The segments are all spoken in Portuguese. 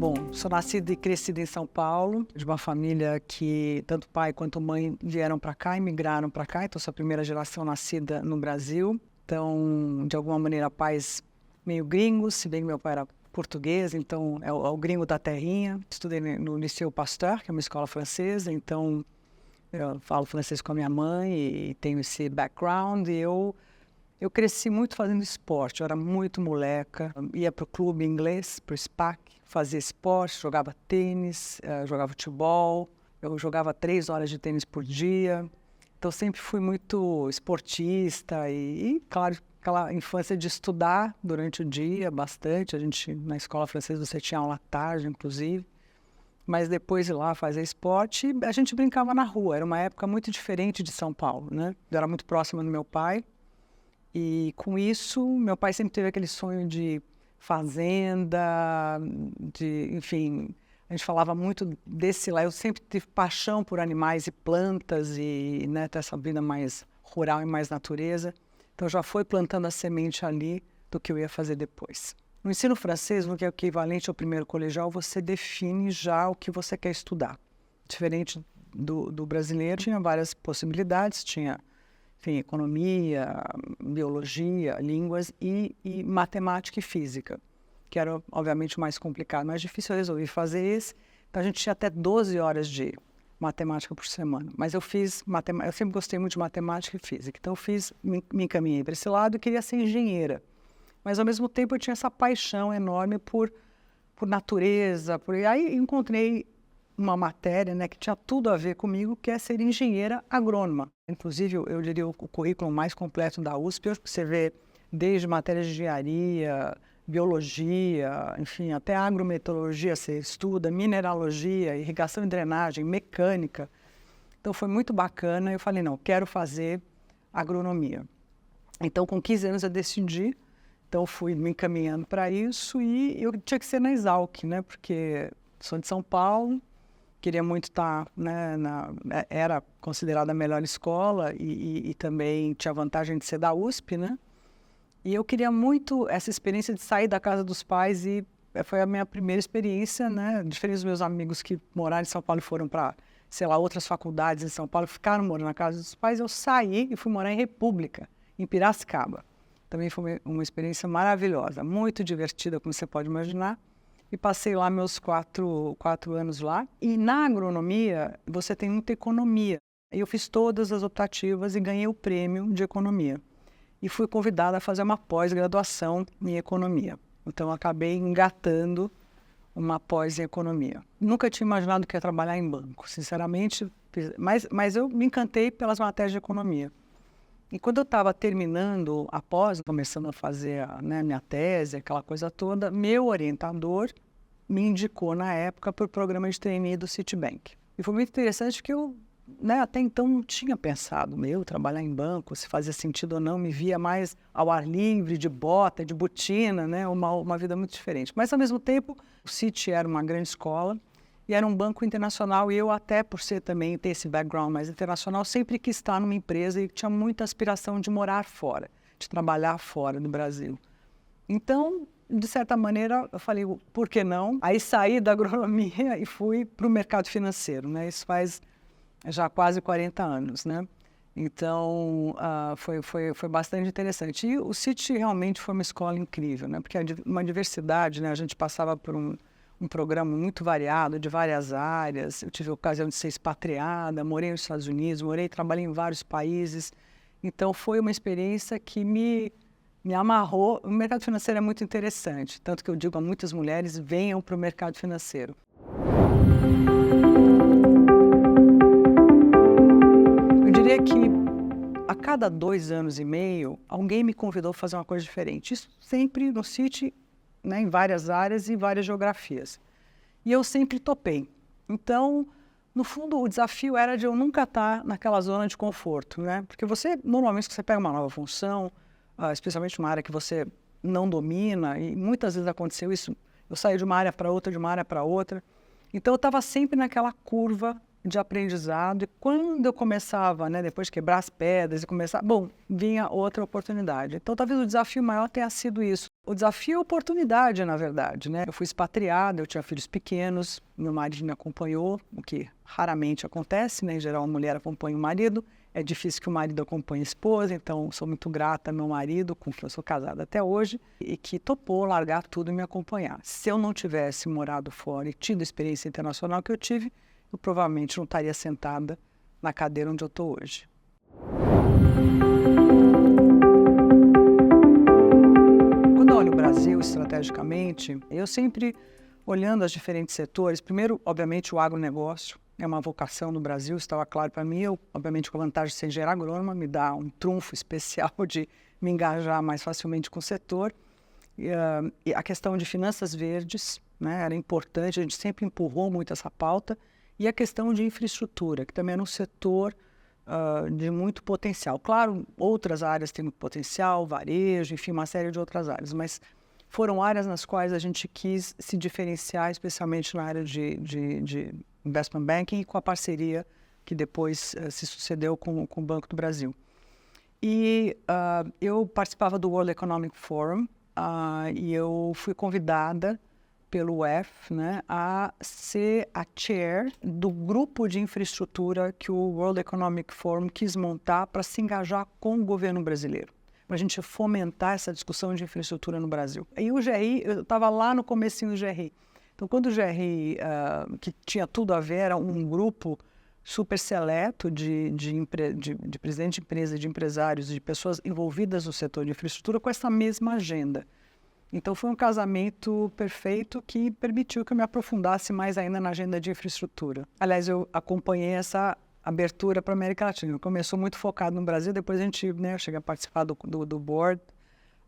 Bom, sou nascida e crescida em São Paulo, de uma família que tanto pai quanto mãe vieram para cá, imigraram para cá, então sou a primeira geração nascida no Brasil. Então, de alguma maneira, pais meio gringos, se bem que meu pai era português, então é o gringo da terrinha. Estudei no Liceu Pasteur, que é uma escola francesa, então eu falo francês com a minha mãe e tenho esse background. E eu cresci muito fazendo esporte, eu era muito moleca, ia para o clube inglês, para o SPAC, fazia esporte, jogava tênis, jogava futebol, eu jogava 3 horas de tênis por dia, então sempre fui muito esportista e claro, aquela infância de estudar durante o dia bastante, na escola francesa você tinha aula à tarde, inclusive, mas depois de lá fazer esporte, a gente brincava na rua, era uma época muito diferente de São Paulo, né? Eu era muito próxima do meu pai, e com isso, meu pai sempre teve aquele sonho de fazenda, enfim, a gente falava muito desse lá. Eu sempre tive paixão por animais e plantas e, né, ter essa vida mais rural e mais natureza. Então já foi plantando a semente ali do que eu ia fazer depois. No ensino francês, no que é equivalente ao primeiro colegial, você define já o que você quer estudar. Diferente do brasileiro, tinha várias possibilidades, tinha enfim, economia, biologia, línguas e matemática e física, que era, obviamente, o mais complicado, mais difícil. Eu resolvi fazer esse, então a gente tinha até 12 horas de matemática por semana. Mas eu fiz matemática, eu sempre gostei muito de matemática e física, então me encaminhei para esse lado e queria ser engenheira. Mas, ao mesmo tempo, eu tinha essa paixão enorme por natureza, aí encontrei uma matéria, né, que tinha tudo a ver comigo, que é ser engenheira agrônoma. Inclusive, eu diria o currículo mais completo da USP, você vê desde matérias de engenharia, biologia, enfim, até agrometeorologia, você estuda, mineralogia, irrigação e drenagem, mecânica. Então, foi muito bacana. Eu falei, não, quero fazer agronomia. Então, com 15 anos, eu decidi. Então, fui me encaminhando para isso e eu tinha que ser na Exalc, né, porque sou de São Paulo, queria muito estar, né, era considerada a melhor escola e também tinha a vantagem de ser da USP, né? E eu queria muito essa experiência de sair da casa dos pais e foi a minha primeira experiência, né? Diferente dos meus amigos que moraram em São Paulo e foram para, sei lá, outras faculdades em São Paulo, ficaram morando na casa dos pais, eu saí e fui morar em República, em Piracicaba. Também foi uma experiência maravilhosa, muito divertida, como você pode imaginar. E passei lá meus 4 anos lá. E na agronomia, você tem muita economia. Eu fiz todas as optativas e ganhei o prêmio de economia. E fui convidada a fazer uma pós-graduação em economia. Então, acabei engatando uma pós em economia. Nunca tinha imaginado que ia trabalhar em banco, sinceramente. Mas eu me encantei pelas matérias de economia. E quando eu estava terminando a pós, começando a fazer né, minha tese, aquela coisa toda, meu orientador me indicou na época para o programa de trainee do Citibank. E foi muito interessante que eu, né, até então não tinha pensado, trabalhar em banco, se fazia sentido ou não, me via mais ao ar livre, de bota, de botina, né, uma vida muito diferente. Mas, ao mesmo tempo, o Citi era uma grande escola, e era um banco internacional, e eu até por ser também, ter esse background mais internacional, sempre quis estar numa empresa e tinha muita aspiração de morar fora, de trabalhar fora do Brasil. Então, de certa maneira, eu falei, por que não? Aí saí da agronomia e fui para o mercado financeiro, né? Isso faz já quase 40 anos, né? Então, foi bastante interessante. E o Citi realmente foi uma escola incrível, né? Porque uma diversidade, né? A gente passava por um programa muito variado, de várias áreas. Eu tive a ocasião de ser expatriada, morei nos Estados Unidos, trabalhei em vários países. Então, foi uma experiência que me amarrou. O mercado financeiro é muito interessante, tanto que eu digo a muitas mulheres, venham para o mercado financeiro. Eu diria que a cada 2 anos e meio, alguém me convidou a fazer uma coisa diferente. Isso sempre no Citi, né, em várias áreas e várias geografias. E eu sempre topei. Então, no fundo, o desafio era de eu nunca estar naquela zona de conforto, né? Porque normalmente, você pega uma nova função, especialmente uma área que você não domina, e muitas vezes aconteceu isso, eu saí de uma área para outra, de uma área para outra. Então, eu estava sempre naquela curva de aprendizado, e quando eu começava, né, depois de quebrar as pedras e vinha outra oportunidade. Então, talvez o desafio maior tenha sido isso. O desafio é oportunidade, na verdade, né? Eu fui expatriada, eu tinha filhos pequenos, meu marido me acompanhou, o que raramente acontece, né? Em geral, a mulher acompanha o marido, é difícil que o marido acompanhe a esposa, então sou muito grata ao meu marido, com quem eu sou casada até hoje, e que topou largar tudo e me acompanhar. Se eu não tivesse morado fora e tido a experiência internacional que eu tive, eu provavelmente não estaria sentada na cadeira onde eu estou hoje. Quando eu olho o Brasil estrategicamente, eu sempre olhando os diferentes setores, primeiro, obviamente, o agronegócio é uma vocação no Brasil, estava claro para mim, obviamente, com a vantagem de ser engenheiro agrônoma, me dá um trunfo especial de me engajar mais facilmente com o setor. E a questão de finanças verdes, né, era importante, a gente sempre empurrou muito essa pauta, e a questão de infraestrutura, que também era um setor de muito potencial. Claro, outras áreas têm muito potencial, varejo, enfim, uma série de outras áreas, mas foram áreas nas quais a gente quis se diferenciar, especialmente na área de investment banking e com a parceria que depois se sucedeu com o Banco do Brasil. E eu participava do World Economic Forum e eu fui convidada pelo UF, né, a ser a chair do grupo de infraestrutura que o World Economic Forum quis montar para se engajar com o governo brasileiro, para a gente fomentar essa discussão de infraestrutura no Brasil. E o GRI, eu estava lá no comecinho do GRI. Então, quando o GRI, que tinha tudo a ver, era um grupo super seleto de presidente de empresa, de empresários, de pessoas envolvidas no setor de infraestrutura com essa mesma agenda. Então, foi um casamento perfeito que permitiu que eu me aprofundasse mais ainda na agenda de infraestrutura. Aliás, eu acompanhei essa abertura para a América Latina. Começou muito focado no Brasil, depois a gente, né, eu cheguei a participar do board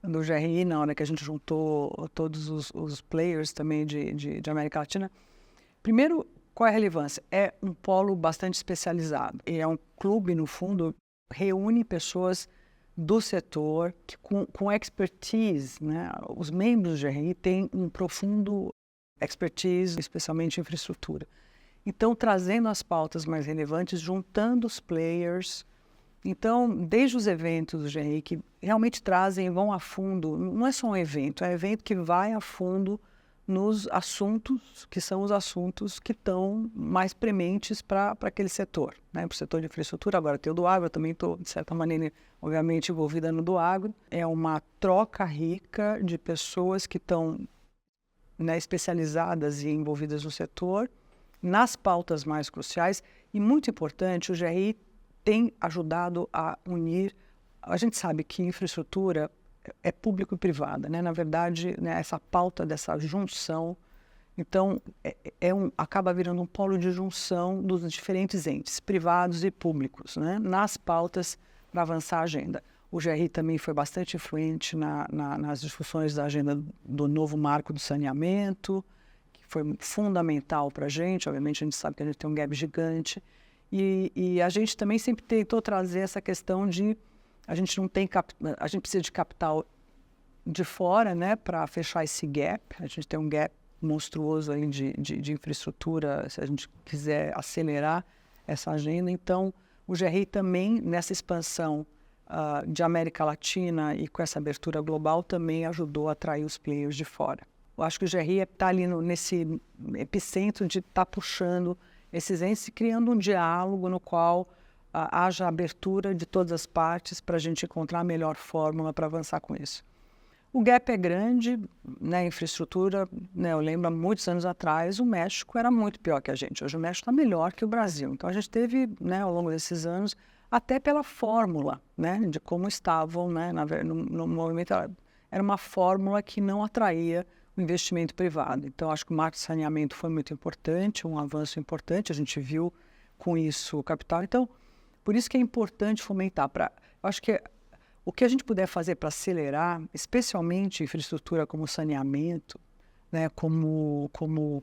do GRI, na hora que a gente juntou todos os players também de América Latina. Primeiro, qual é a relevância? É um polo bastante especializado. E é um clube, no fundo, reúne pessoas do setor que, com expertise, né? Os membros do GRI têm um profundo expertise, especialmente em infraestrutura. Então, trazendo as pautas mais relevantes, juntando os players. Então, desde os eventos do GRI que realmente trazem, vão a fundo, não é só um evento, é um evento que vai a fundo nos assuntos, que são os assuntos que estão mais prementes para aquele setor, né? Para o setor de infraestrutura, agora tem o do agro, eu também estou, de certa maneira, obviamente, envolvida no do agro. É uma troca rica de pessoas que estão, né, especializadas e envolvidas no setor, nas pautas mais cruciais, e muito importante, o GRI tem ajudado a unir. A gente sabe que infraestrutura é público e privada, né? Na verdade, né, essa pauta dessa junção, então, acaba virando um polo de junção dos diferentes entes, privados e públicos, né, nas pautas para avançar a agenda. O GRI também foi bastante influente nas discussões da agenda do novo marco do saneamento, que foi fundamental para a gente. Obviamente, a gente sabe que a gente tem um gap gigante. E a gente também sempre tentou trazer essa questão de a gente precisa de capital de fora, né, para fechar esse gap. A gente tem um gap monstruoso aí de infraestrutura, se a gente quiser acelerar essa agenda. Então, o GRI também, nessa expansão de América Latina e com essa abertura global, também ajudou a atrair os players de fora. Eu acho que o GRI está ali nesse epicentro de estar puxando esses entes e criando um diálogo no qual haja abertura de todas as partes para a gente encontrar a melhor fórmula para avançar com isso. O gap é grande, né, infraestrutura, né, eu lembro há muitos anos atrás, o México era muito pior que a gente. Hoje o México está melhor que o Brasil. Então a gente teve, né, ao longo desses anos, até pela fórmula, né, de como estavam, né, no movimento, era uma fórmula que não atraía o investimento privado. Então acho que o marco de saneamento foi muito importante, um avanço importante, a gente viu com isso o capital. Então, por isso que é importante fomentar. Eu acho que o que a gente puder fazer para acelerar, especialmente infraestrutura como saneamento, né, como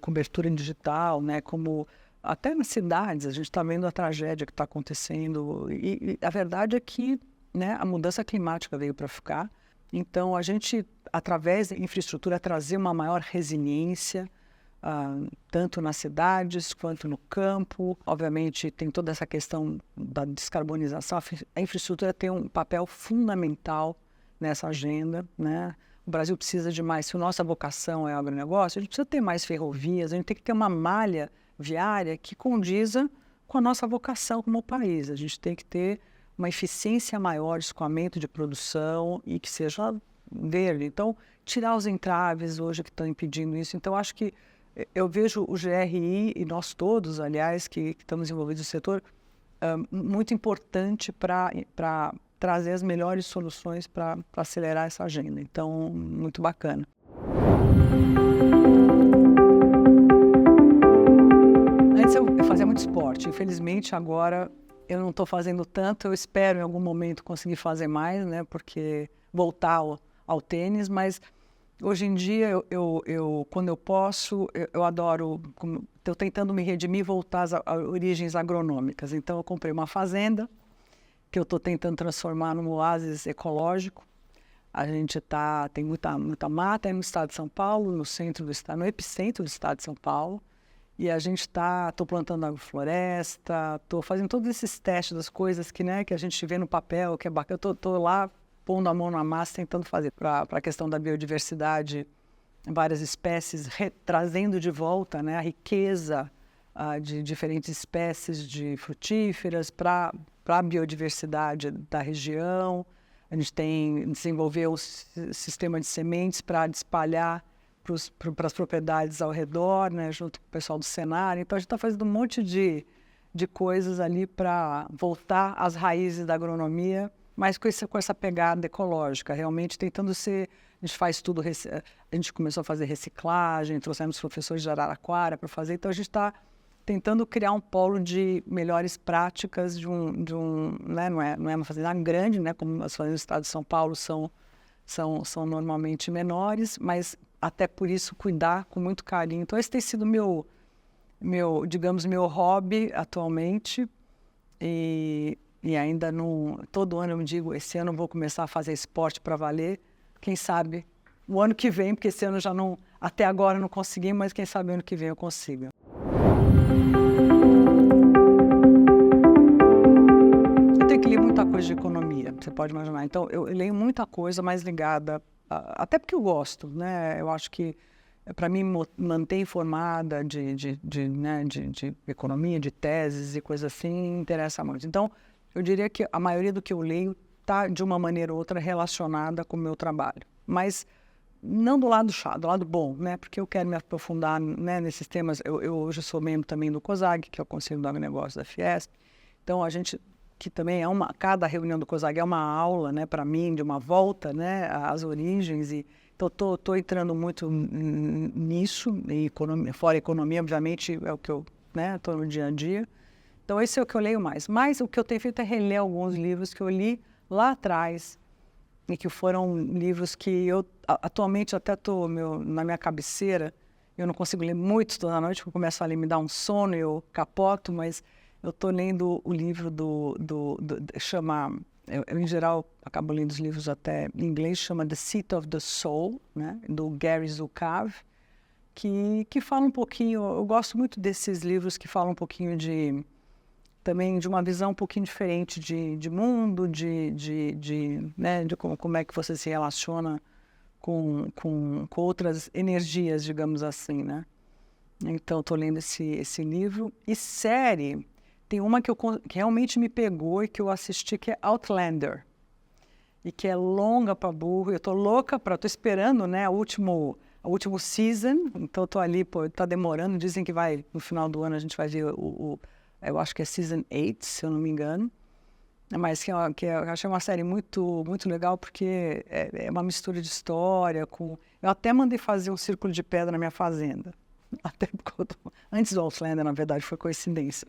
cobertura digital, né, como até nas cidades, a gente está vendo a tragédia que está acontecendo. E a verdade é que, né, a mudança climática veio para ficar. Então, a gente, através da infraestrutura, trazer uma maior resiliência, tanto nas cidades quanto no campo. Obviamente, tem toda essa questão da descarbonização. A infraestrutura tem um papel fundamental nessa agenda, né? o Brasil precisa de mais, se a nossa vocação é agronegócio, a gente precisa ter mais ferrovias, a gente tem que ter uma malha viária que condiza com a nossa vocação como país. A gente tem que ter uma eficiência maior de escoamento de produção e que seja verde. Então, tirar os entraves hoje que estão impedindo isso. Então, acho que eu vejo o GRI e nós todos, aliás, que estamos envolvidos no setor, muito importante para trazer as melhores soluções para acelerar essa agenda. Então, muito bacana. Antes eu fazia muito esporte. Infelizmente, agora eu não estou fazendo tanto. Eu espero em algum momento conseguir fazer mais, né? Porque voltar ao tênis, mas hoje em dia, quando eu posso, eu adoro, estou tentando me redimir e voltar às origens agronômicas. Então, eu comprei uma fazenda, que eu estou tentando transformar num oásis ecológico. A gente tem muita mata aí no estado de São Paulo, no centro do estado, no epicentro do estado de São Paulo. E a gente estou plantando agrofloresta, estou fazendo todos esses testes das coisas que a gente vê no papel, que é bacana. Eu estou lá pondo a mão na massa, tentando fazer para a questão da biodiversidade, várias espécies, trazendo de volta, né, a riqueza de diferentes espécies de frutíferas para a biodiversidade da região. A gente desenvolveu um sistema de sementes para espalhar para as propriedades ao redor, né, junto com o pessoal do Senar. Então, a gente está fazendo um monte de coisas ali para voltar às raízes da agronomia, mas com essa pegada ecológica, realmente tentando ser... A gente faz tudo, a gente começou a fazer reciclagem, trouxemos professores de Araraquara para fazer, então a gente está tentando criar um polo de melhores práticas né, não é uma fazenda grande, né, como as fazendas do estado de São Paulo são normalmente menores, mas até por isso cuidar com muito carinho. Então esse tem sido meu hobby atualmente, e ainda não... Todo ano eu me digo, esse ano eu vou começar a fazer esporte para valer. Quem sabe o ano que vem, porque esse ano já não... Até agora eu não consegui, mas quem sabe o ano que vem eu consiga. Eu tenho que ler muita coisa de economia, você pode imaginar. Então eu leio muita coisa mais ligada... Até porque eu gosto, né? Eu acho que para mim manter informada de economia, de teses e coisas assim, interessa muito. Então, eu diria que a maioria do que eu leio está, de uma maneira ou outra, relacionada com o meu trabalho. Mas não do lado chato, do lado bom, né? Porque eu quero me aprofundar, né, nesses temas. Eu hoje sou membro também do COSAG, que é o Conselho do Agronegócio da Fiesp. Então, a gente, que também é cada reunião do COSAG é uma aula, né, para mim, de uma volta, né, às origens. Então, estou entrando muito nisso, e fora economia, obviamente, é o que eu estou no dia a dia. Então, esse é o que eu leio mais. Mas o que eu tenho feito é reler alguns livros que eu li lá atrás e que foram livros que eu, atualmente, até estou na minha cabeceira. Eu não consigo ler muito toda noite, porque eu começo a ler, me dá um sono, eu capoto, mas eu estou lendo o livro eu, em geral, acabo lendo os livros até em inglês, chama The Seat of the Soul, né, do Gary Zukav, que fala um pouquinho... Eu gosto muito desses livros que falam um pouquinho também de uma visão um pouquinho diferente de mundo, né, de como é que você se relaciona com outras energias, digamos assim, né? Então, estou lendo esse livro. E série, tem uma que realmente me pegou e que eu assisti, que é Outlander. E que é longa para burro. Eu estou louca estou esperando, né, a último season. Então, estou ali, está demorando. Dizem que no final do ano a gente vai ver eu acho que é Season 8, se eu não me engano. Mas eu achei uma série muito, muito legal, porque é uma mistura de história com... Eu até mandei fazer um círculo de pedra na minha fazenda. Até antes do Outlander, na verdade, foi coincidência.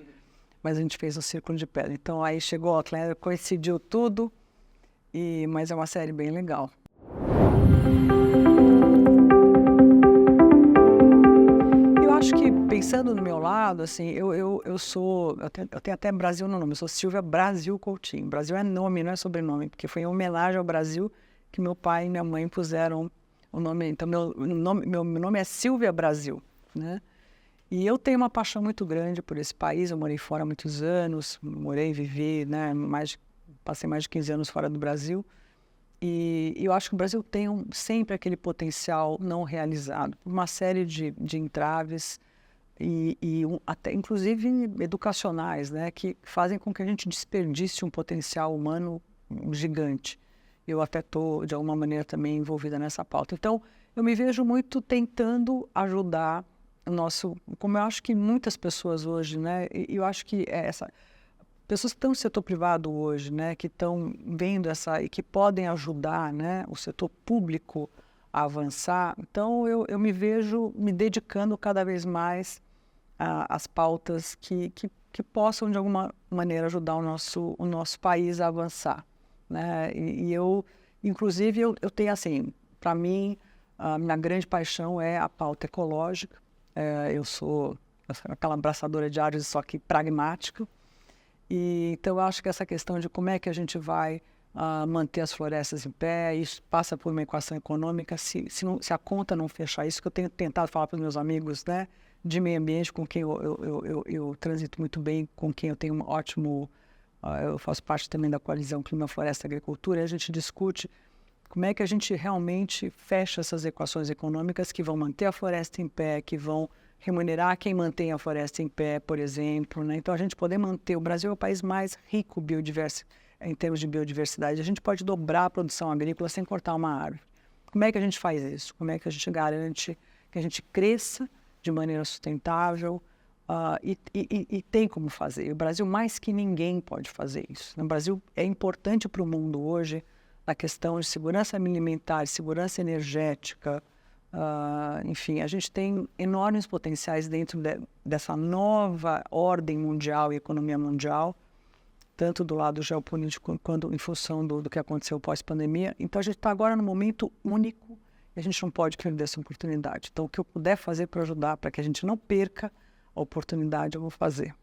Mas a gente fez um círculo de pedra. Então, aí chegou o Outlander, coincidiu tudo, mas é uma série bem legal. Eu acho que, pensando no meu lado, assim, eu tenho até Brasil no nome, eu sou Silvia Brasil Coutinho. Brasil é nome, não é sobrenome, porque foi em homenagem ao Brasil que meu pai e minha mãe puseram o nome. Então, meu nome é Silvia Brasil, né? E eu tenho uma paixão muito grande por esse país. Eu morei fora há muitos anos, vivi, né, passei mais de 15 anos fora do Brasil. E eu acho que o Brasil tem sempre aquele potencial não realizado, por uma série de entraves até inclusive educacionais, né, que fazem com que a gente desperdice um potencial humano gigante. Eu até estou, de alguma maneira, também envolvida nessa pauta. Então, eu me vejo muito tentando ajudar o nosso... Como eu acho que muitas pessoas hoje, né, e eu acho que pessoas que estão no setor privado hoje, né, que estão vendo e que podem ajudar, né, o setor público a avançar. Então, eu me vejo me dedicando cada vez mais às pautas que possam, de alguma maneira, ajudar o nosso país a avançar, né? Inclusive, eu tenho, assim, para mim, a minha grande paixão é a pauta ecológica. Eu sou aquela abraçadora de árvores, só que pragmática. Então, eu acho que essa questão de como é que a gente vai manter as florestas em pé, isso passa por uma equação econômica. Se a conta não fechar, isso que eu tenho tentado falar para os meus amigos, né, de meio ambiente, com quem eu transito muito bem, com quem eu tenho um ótimo... eu faço parte também da coalizão Clima, Floresta e Agricultura, e a gente discute como é que a gente realmente fecha essas equações econômicas que vão manter a floresta em pé, que vão remunerar quem mantém a floresta em pé, por exemplo, né? Então, a gente poder manter... O Brasil é o país mais rico em termos de biodiversidade. A gente pode dobrar a produção agrícola sem cortar uma árvore. Como é que a gente faz isso? Como é que a gente garante que a gente cresça de maneira sustentável? E tem como fazer. O Brasil, mais que ninguém, pode fazer isso. O Brasil é importante para o mundo hoje na questão de segurança alimentar, segurança energética. Enfim, a gente tem enormes potenciais dentro dessa nova ordem mundial e economia mundial, tanto do lado geopolítico quanto em função do que aconteceu pós-pandemia. Então, a gente está agora num momento único e a gente não pode perder essa oportunidade. Então, o que eu puder fazer para ajudar, para que a gente não perca a oportunidade, eu vou fazer.